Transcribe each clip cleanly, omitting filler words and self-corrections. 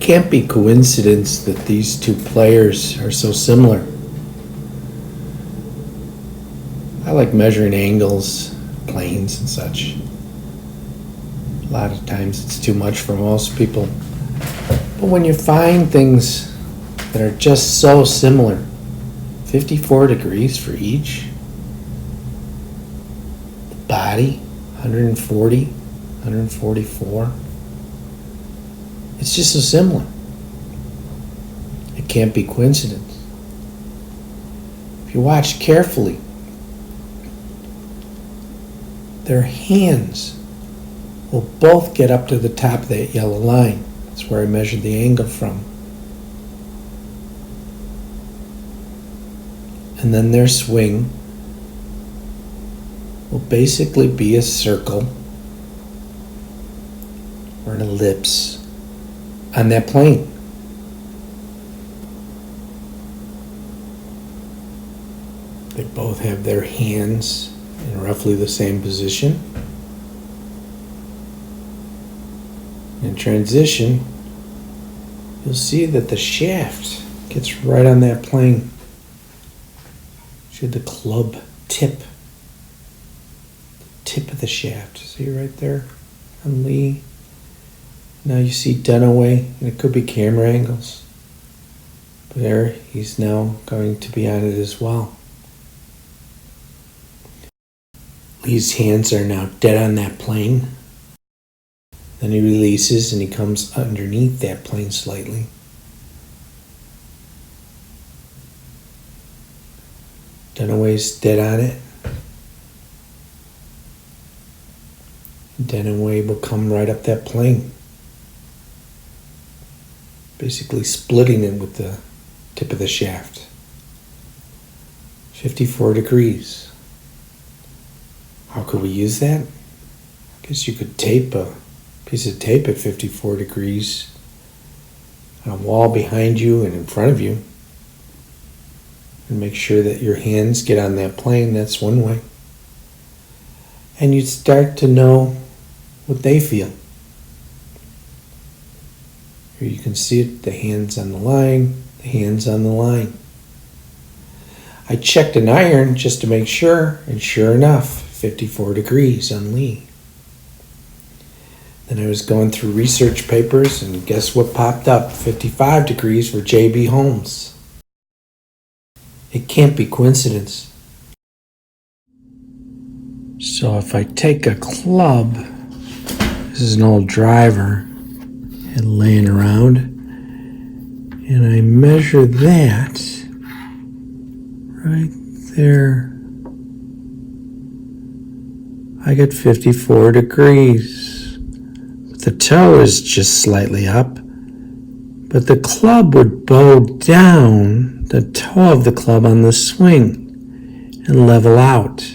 can't be coincidence that these two players are so similar. I like measuring angles, planes and such. A lot of times it's too much for most people. But when you find things that are just so similar, 54 degrees for each, the body, 140, 144, it's just so similar. It can't be coincidence. If you watch carefully, their hands will both get up to the top of that yellow line. That's where I measured the angle from. And then their swing will basically be a circle or an ellipse on that plane. They both have their hands in roughly the same position. In transition, you'll see that the shaft gets right on that plane. See the club tip. The tip of the shaft. See right there on Lee? Now you see Dunaway, and it could be camera angles. But there, he's now going to be on it as well. Lee's hands are now dead on that plane. Then he releases and he comes underneath that plane slightly. Dunaway's dead on it. Dunaway will come right up that plane, basically splitting it with the tip of the shaft. 54 degrees. How could we use that? I guess you could tape a piece of tape at 54 degrees on a wall behind you and in front of you, and make sure that your hands get on that plane. That's one way. And you start to know what they feel. Here you can see it, the hands on the line, the hands on the line. I checked an iron just to make sure, and sure enough, 54 degrees on Lee. Then I was going through research papers, and guess what popped up? 55 degrees for J.B. Holmes. It can't be coincidence. So if I take a club, this is an old driver, and laying around, and I measure that right there, I get 54 degrees. The toe is just slightly up, but the club would bow down the toe of the club on the swing and level out.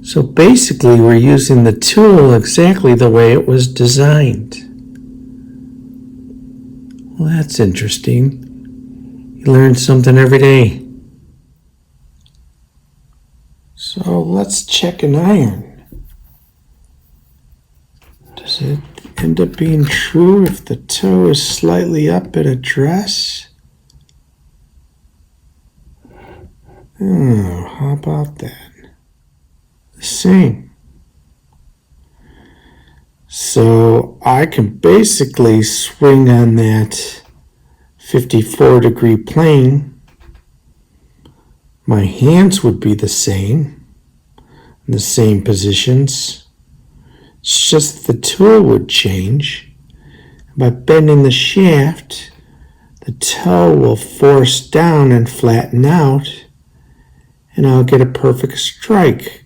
So basically we're using the tool exactly the way it was designed. Well, that's interesting. You learn something every day. So let's check an iron. Does it end up being true if the toe is slightly up at address? Oh, how about that? The same. So I can basically swing on that 54 degree plane. My hands would be the same, in the same positions. It's just the tool would change. By bending the shaft, the toe will force down and flatten out, and I'll get a perfect strike.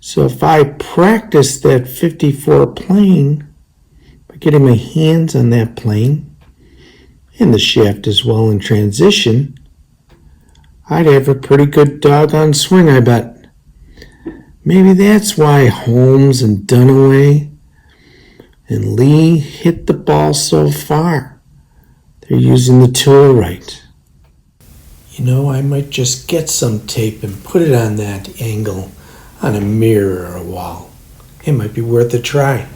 So if I practice that 54 plane by getting my hands on that plane and the shaft as well in transition, I'd have a pretty good doggone swing, I bet. Maybe that's why Holmes and Dunaway and Lee hit the ball so far. They're using the tool right. You know, I might just get some tape and put it on that angle on a mirror or a wall. It might be worth a try.